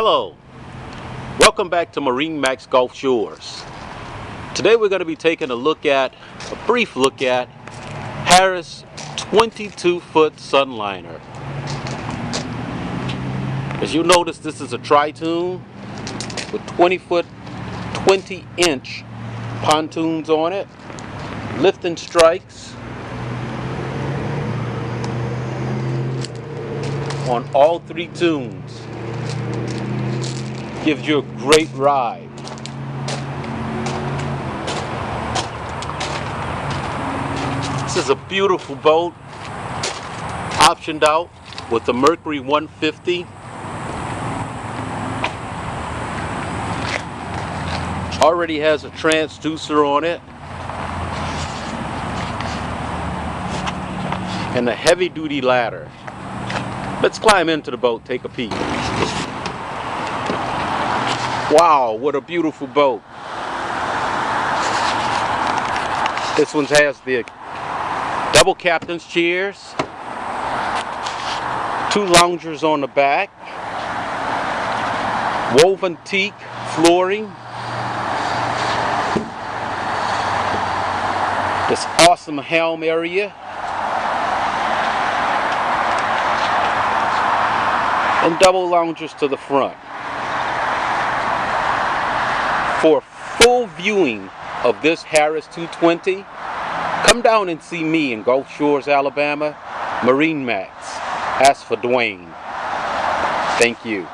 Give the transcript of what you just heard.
Hello, welcome back to MarineMax Gulf Shores. Today we're going to be taking a brief look at Harris 22-foot Sunliner. As you notice, this is a tri-tune with 20-inch pontoons on it, lift and strikes on all three tunes. Gives you a great ride. This is a beautiful boat, optioned out with the Mercury 150. Already has a transducer on it and a heavy duty ladder. Let's climb into the boat, take a peek. Wow, what a beautiful boat. This one has the double captain's chairs, 2 loungers on the back, woven teak flooring, this awesome helm area, and double loungers to the front. For full viewing of this Harris 220, come down and see me in Gulf Shores, Alabama, MarineMax. Ask for Dwayne. Thank you.